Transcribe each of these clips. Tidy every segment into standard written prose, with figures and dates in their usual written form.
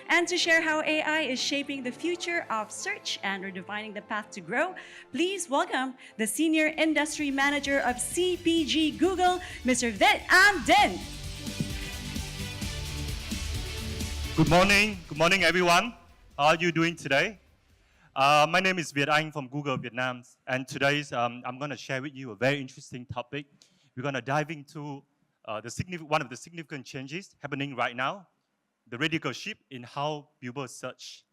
And to share how AI is shaping the future of search and redefining the path to grow, please welcome the Senior Industry Manager of CPG Google, Mr. Viet Din. Good morning everyone. How are you doing today? My name is Viet from Google Vietnam, and today I'm going to share with you a very interesting topic. We're going to dive into one of the significant changes happening right now, the radical shift in how people search.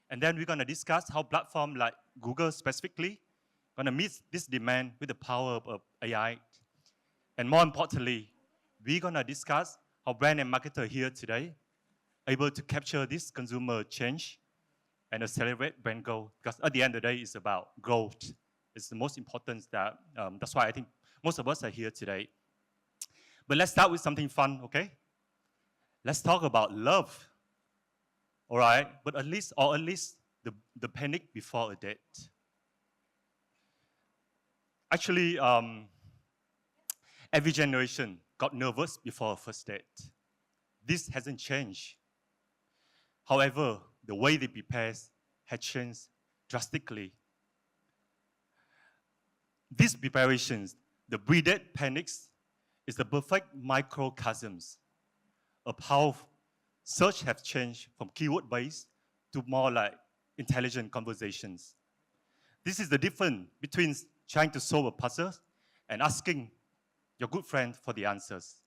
And then we're going to discuss how platforms like Google specifically going to meet this demand with the power of AI. And more importantly, we're going to discuss how brand and marketer here today able to capture this consumer change and accelerate brand growth. Because at the end of the day, it's about growth. It's the most important that's why I think most of us are here today. But let's start with something fun, okay? Let's talk about love. All right, but at least the panic before a date. Actually, every generation got nervous before a first date. This hasn't changed. However, the way they prepare had changed drastically. These preparations, the pre-date panics, is the perfect microcosms of how search has changed from keyword-based to more like intelligent conversations. This is the difference between trying to solve a puzzle and asking your good friend for the answers.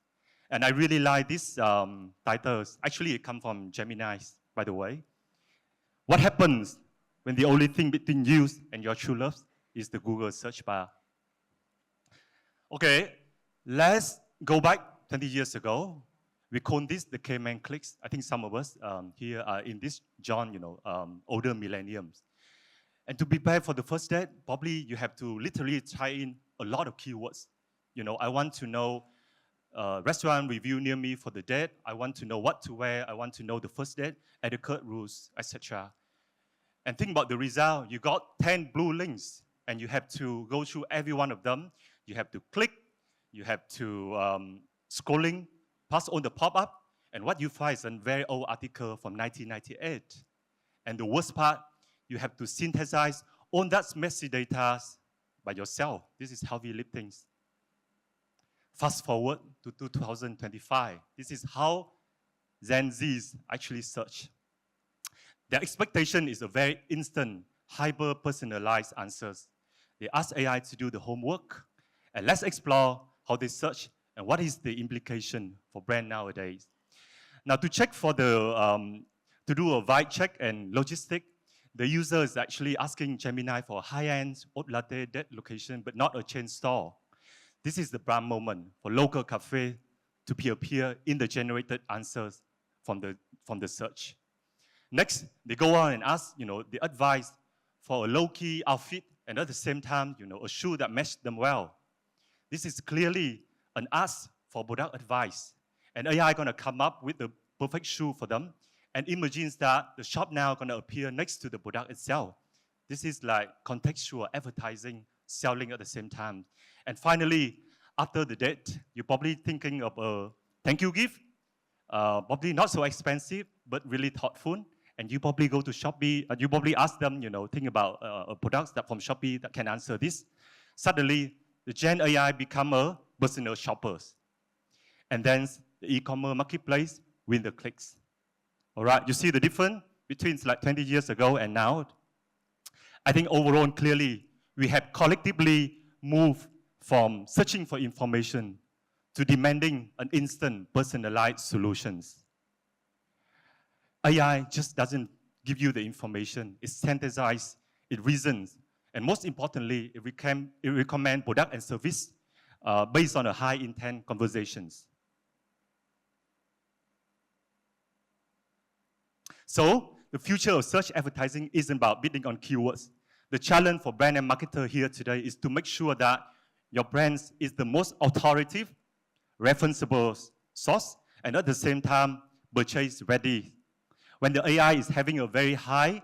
And I really like these titles. Actually, it comes from Gemini, by the way. What happens when the only thing between you and your true love is the Google search bar? Okay, let's go back 20 years ago. We call this the caveman clicks. I think some of us here are in this genre, older millenniums. And to prepare for the first date, probably you have to literally try in a lot of keywords. I want to know restaurant review near me for the date. I want to know what to wear. I want to know the first date, etiquette rules, etc. And think about the result. You got 10 blue links, and you have to go through every one of them. You have to click. You have to scrolling, pass on the pop-up, and what you find is a very old article from 1998. And the worst part, you have to synthesize all that messy data by yourself. This is how we live things. Fast forward to 2025. This is how Gen Zs actually search. Their expectation is a very instant, hyper-personalized answers. They ask AI to do the homework, and let's explore how they search and what is the implication for brand nowadays. Now, to check for to do a vibe check and logistic, the user is actually asking Gemini for a high-end haute latte date location, but not a chain store. This is the brand moment for local cafe to appear in the generated answers from the search. Next, they go on and ask, the advice for a low-key outfit, and at the same time, a shoe that matches them well. This is clearly an ask for product advice, and AI gonna come up with the perfect shoe for them, and imagines that the shop now gonna appear next to the product itself. This is like contextual advertising, selling at the same time. And finally, after the date, you're probably thinking of a thank you gift, probably not so expensive, but really thoughtful. And you probably go to Shopee, and you probably ask them, think about products that from Shopee that can answer this. Suddenly, the Gen AI become a personal shoppers. And then the e-commerce marketplace win the clicks. All right, you see the difference between like 20 years ago and now? I think overall, clearly, we have collectively moved from searching for information to demanding an instant personalized solutions. AI just doesn't give you the information. It synthesizes, it reasons, and most importantly, it recommends product and service based on a high intent conversations. So the future of search advertising isn't about bidding on keywords. The challenge for brand and marketer here today is to make sure that your brand is the most authoritative, referenceable source, and at the same time, purchase ready. When the AI is having a very high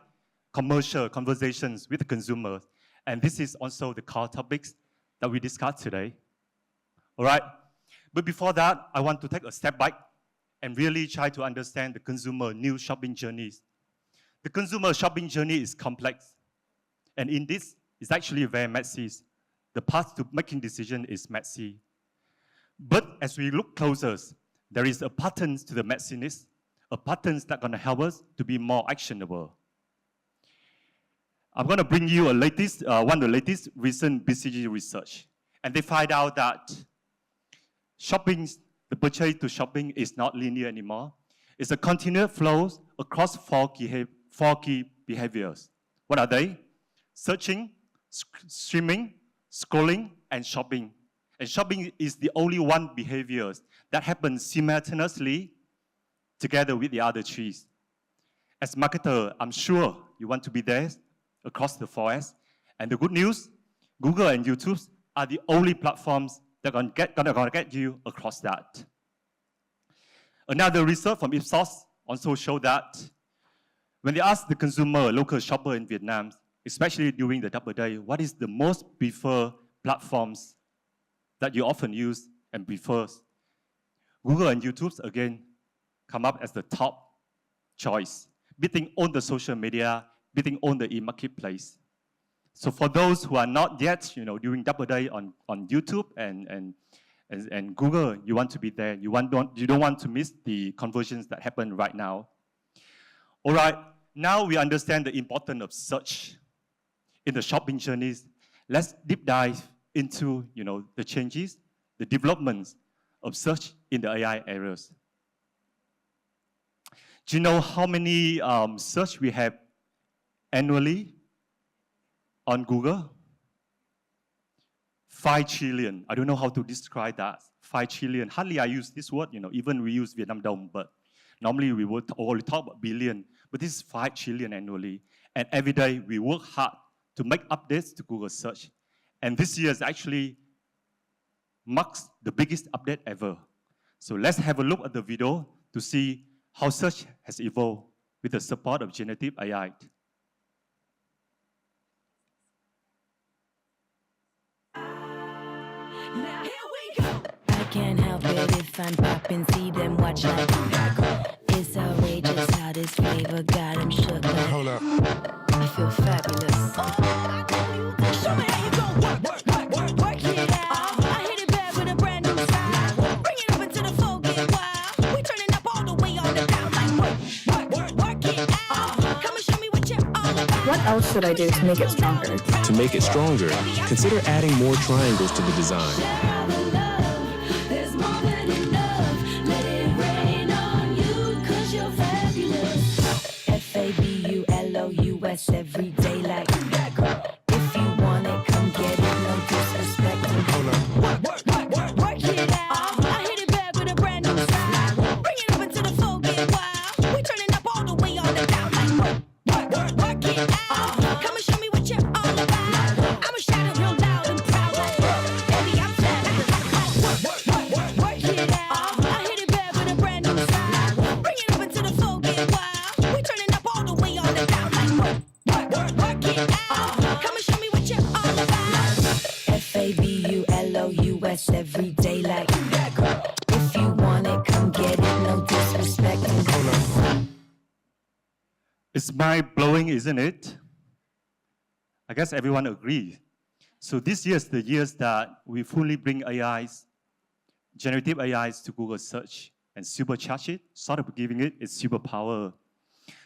commercial conversations with the consumers, and this is also the core topics that we discussed today. All right, but before that, I want to take a step back and really try to understand the consumer new shopping journeys. The consumer shopping journey is complex, and in this, it's actually very messy. The path to making decision is messy. But as we look closer, there is a pattern to the messiness, a pattern that's going to help us to be more actionable. I'm going to bring you one of the latest recent BCG research. And they find out that the purchase to shopping is not linear anymore. It's a continuous flow across four key behaviors. What are they? Searching, streaming, scrolling, and shopping. And shopping is the only one behavior that happens simultaneously together with the other three. As a marketer, I'm sure you want to be there across the 4S. And the good news, Google and YouTube are the only platforms that are going to get you across that. Another research from Ipsos also showed that when they asked the consumer, local shopper in Vietnam, especially during the Double Day, what is the most preferred platforms that you often use and prefers? Google and YouTube, again, come up as the top choice, beating all the social media, beating all the e-marketplace. So for those who are not yet, during Double Day on YouTube and Google, you want to be there. You don't want to miss the conversions that happen right now. All right, now we understand the importance of search in the shopping journeys. Let's deep dive into, the changes, the developments of search in the AI areas. Do you know how many search we have annually on Google? 5 trillion. I don't know how to describe that. 5 trillion. Hardly I use this word, even we use Vietnam Dong, but normally we would only talk about billion, but this is 5 trillion annually. And every day we work hard to make updates to Google search. And this year actually marks the biggest update ever. So let's have a look at the video to see how search has evolved with the support of generative AI. I can't help it if I'm popping, see them watch like it's outrageous how this flavor got them shook like. Hold up. I feel fabulous. Show me how you gon' work it out. I hit it back with a brand new style. Bring it up into the floor, get wild. We turning up all the way on the down like work it out. Come and show me what you're all about. What else should I do to make it stronger? To make it stronger, consider adding more triangles to the design. There's more than enough. Let it rain on you, 'cause you're fabulous. FABULOUS every day like if you want it, come get it, no disrespect. Hold up. Work it out. I hit it back with a brand new style. Bring it up into the floor, get wild. We turning up all the way on the down like work it out. Come and show me what you're all about. I'ma shout it real loud and proud like, baby, I'm fat. Work it out. I hit it back with a brand new style. Bring it up into the floor, get wild. We turning up all the way on the down like work it out. Come and show me what you're all about. FABULOUS every day like if you want it, come get it, no disrespect. It's mind-blowing, isn't it? I guess everyone agrees. So this year is the years that we fully bring AIs, generative AIs to Google search and supercharge it, sort of giving it its superpower.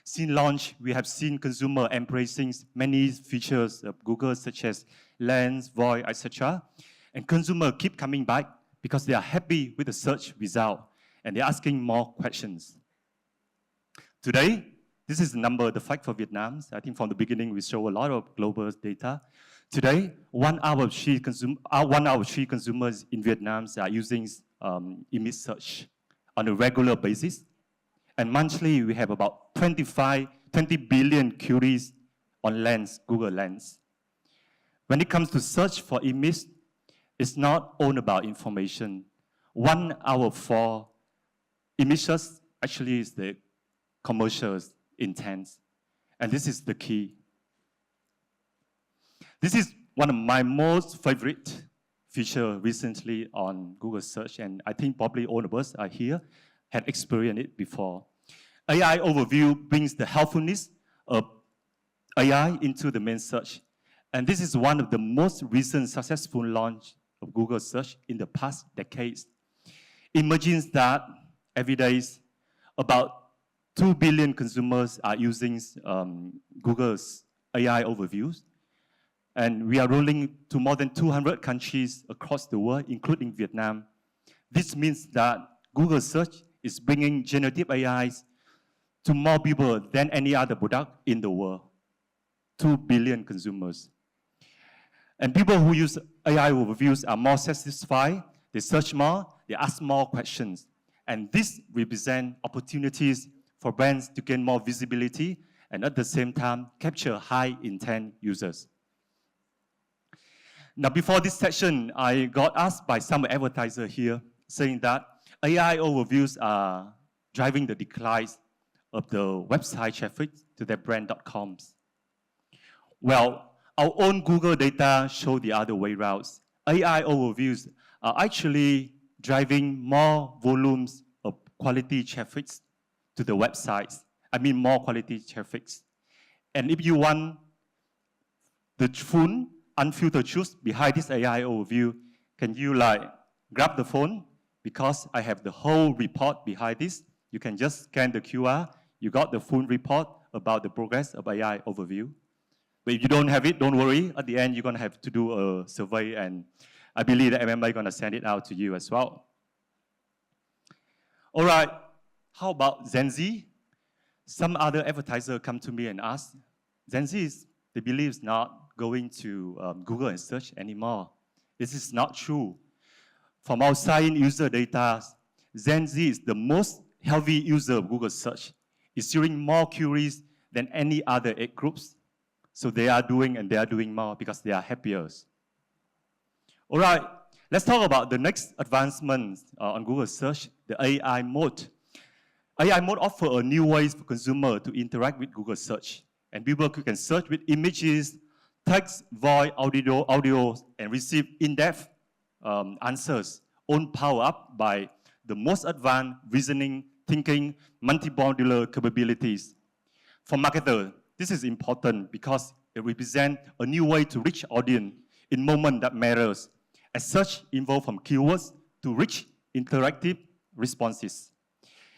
Since launch, we have seen consumer embracing many features of Google, such as Lens, Voice, etc. And consumers keep coming back because they are happy with the search result, and they're asking more questions. Today, this is the fact for Vietnam. I think from the beginning, we show a lot of global data. Today, 1 out of 3 consumers in Vietnam are using image search on a regular basis. And monthly, we have about 20 billion queries on Lens, Google Lens. When it comes to search for image, it's not all about information. 1 out of 4 images actually is the commercials intent. And this is the key. This is one of my most favorite features recently on Google search, and I think probably all of us are here. had experienced it before. AI overview brings the helpfulness of AI into the main search. And this is one of the most recent successful launch of Google search in the past decades. Imagine that every day about 2 billion consumers are using Google's AI overviews. And we are rolling to more than 200 countries across the world, including Vietnam. This means that Google search is bringing generative AIs to more people than any other product in the world. 2 billion consumers. And people who use AI overviews are more satisfied, they search more, they ask more questions. And this represents opportunities for brands to gain more visibility and at the same time capture high intent users. Now before this session, I got asked by some advertisers here saying that AI overviews are driving the decline of the website traffic to their brand.coms. Well, our own Google data show the other way around. AI overviews are actually driving more volumes of quality traffic to the websites. I mean more quality traffic. And if you want the full unfiltered truth behind this AI overview, can you grab the phone? Because I have the whole report behind this. You can just scan the QR. You got the full report about the progress of AI overview. But if you don't have it, don't worry. At the end, you're going to have to do a survey, and I believe that MMA is going to send it out to you as well. All right, how about Gen Z? Some other advertiser come to me and ask, Gen Z, they believe is not going to Google and search anymore. This is not true. From our science user data, Gen Z is the most heavy user of Google search. It's doing more queries than any other age groups. So they are doing more because they are happier. All right, let's talk about the next advancement on Google search, the AI mode. AI mode offers a new way for consumers to interact with Google search. And people can search with images, text, voice, audio, and receive in-depth answers, all powered up by the most advanced reasoning, thinking, multi-modular capabilities. For marketers, this is important because it represents a new way to reach audience in moments that matters. As such, involve from keywords to rich interactive responses.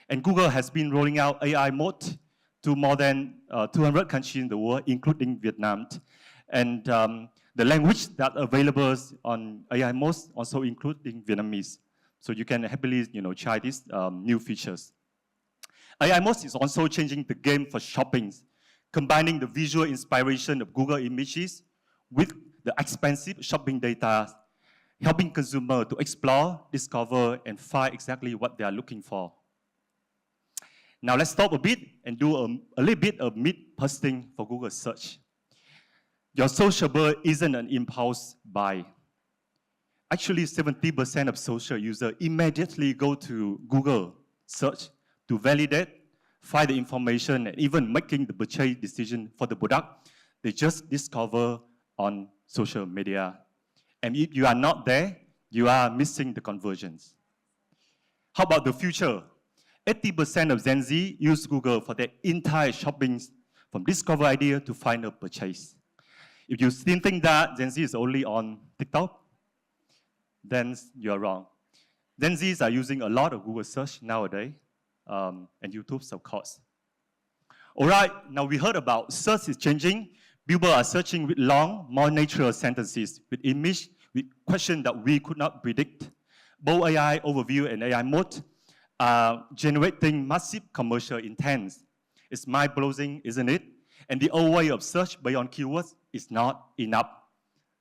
And Google has been rolling out AI mode to more than 200 countries in the world, including Vietnam. And the language that available on AI mode also including Vietnamese. So you can happily try these new features. AI mode is also changing the game for shopping, combining the visual inspiration of Google images with the expensive shopping data, helping consumers to explore, discover, and find exactly what they are looking for. Now let's stop a bit and do a little bit of myth busting for Google search. Your social search isn't an impulse buy. Actually, 70% of social users immediately go to Google search to validate, find the information, and even making the purchase decision for the product they just discover on social media. And if you are not there, you are missing the conversions. How about the future? 80% of Gen Z use Google for their entire shopping, from discover idea to final purchase. If you still think that Gen Z is only on TikTok, then you're wrong. Gen Zs are using a lot of Google search nowadays, and YouTube, of course. All right, now we heard about search is changing. People are searching with long, more natural sentences, with image, with questions that we could not predict. Both AI overview and AI mode are generating massive commercial intent. It's mind-blowing, isn't it? And the old way of search based on keywords is not enough.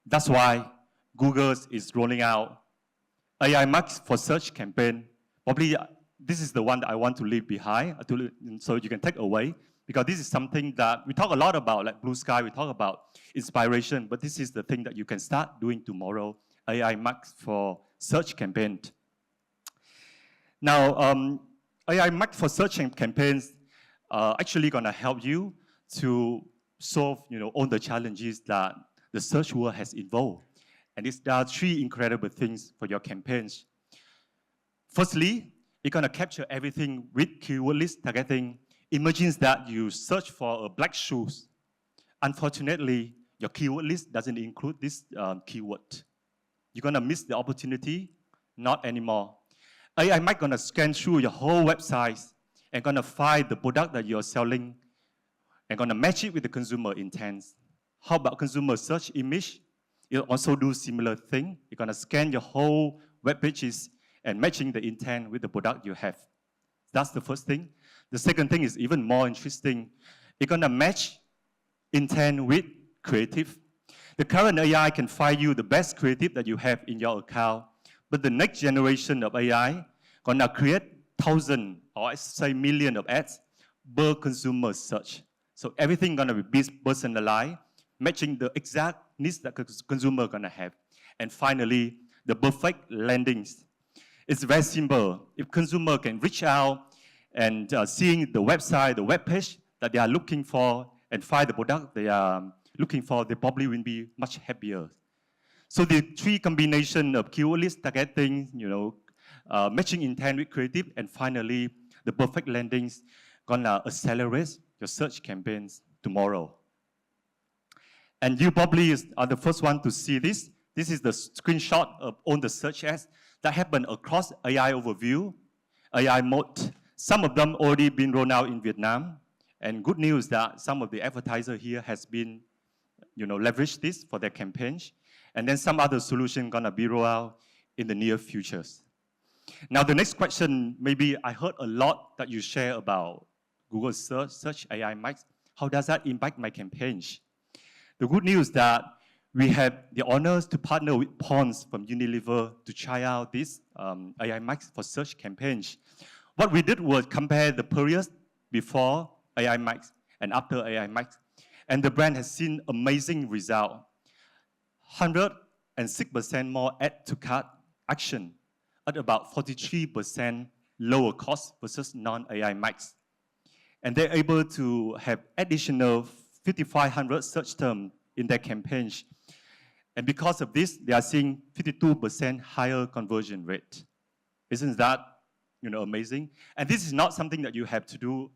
That's why Google is rolling out AI Max for search campaign. Probably this is the one that I want to leave behind, so you can take away, because this is something that we talk a lot about, like Blue Sky, we talk about inspiration, but this is the thing that you can start doing tomorrow, AI Max for search campaign. Now, AI Max for search campaigns are actually going to help you to solve all the challenges that the search world has evolved. And there are three incredible things for your campaigns. Firstly, It's gonna capture everything with keyword list targeting. Imagine that you search for a black shoes. Unfortunately, your keyword list doesn't include this keyword. You're gonna miss the opportunity, not anymore. AI might gonna scan through your whole website and gonna find the product that you're selling and gonna match it with the consumer intent. How about consumer search image? It'll also do similar thing. You're gonna scan your whole web pages and matching the intent with the product you have. That's the first thing. The second thing is even more interesting. It's gonna match intent with creative. The current AI can find you the best creative that you have in your account, but the next generation of AI gonna create thousands or I say millions of ads per consumer search. So everything gonna be personalized, matching the exact needs that consumer gonna have. And finally, the perfect landings. It's very simple. If consumer can reach out and seeing the website, the web page that they are looking for and find the product they are looking for, they probably will be much happier. So the three combination of keyword list targeting, matching intent with creative, and finally the perfect landings gonna accelerate your search campaigns tomorrow. And you probably are the first one to see this. This is the screenshot of all the search ads that happen across AI overview, AI mode. Some of them already been rolled out in Vietnam. And good news that some of the advertisers here has been, leverage this for their campaigns. And then some other solution gonna be rolled out in the near futures. Now the next question, maybe I heard a lot that you share about Google search AI Max. How does that impact my campaigns? The good news that we have the honors to partner with Pons from Unilever to try out this AI Max for search campaigns. What we did was compare the periods before AI Max and after AI Max, and the brand has seen amazing result. 106% more add to cart action at about 43% lower cost versus non-AI Max. And they're able to have additional 5,500 search terms in their campaigns. And because of this, they are seeing 52% higher conversion rate. Isn't that amazing? And this is not something that you have to do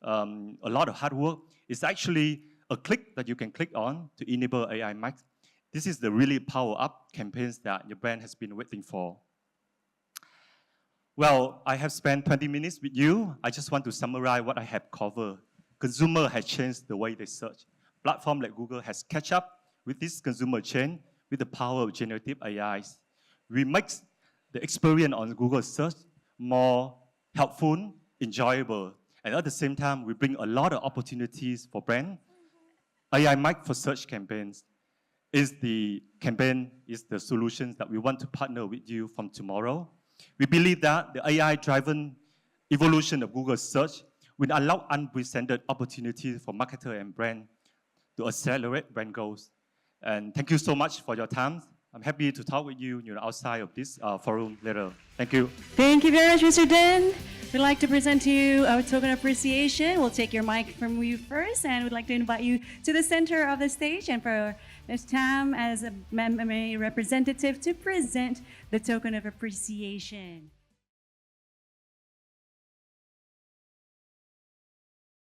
a lot of hard work. It's actually a click that you can click on to enable AI Max. This is the really power-up campaigns that your brand has been waiting for. Well, I have spent 20 minutes with you. I just want to summarize what I have covered. Consumer has changed the way they search. Platform like Google has catch up with this consumer change with the power of generative AIs. We make the experience on Google search more helpful, enjoyable, and at the same time, we bring a lot of opportunities for brand. AI Max for search campaigns is the solutions that we want to partner with you from tomorrow. We believe that the AI-driven evolution of Google search will allow unprecedented opportunities for marketer and brand to accelerate brand goals. And thank you so much for your time. I'm happy to talk with you, outside of this forum later. Thank you. Thank you very much, Mr. Dinh. We'd like to present to you our token of appreciation. We'll take your mic from you first, and we'd like to invite you to the center of the stage, and for Ms. Tam as a MMA representative to present the token of appreciation.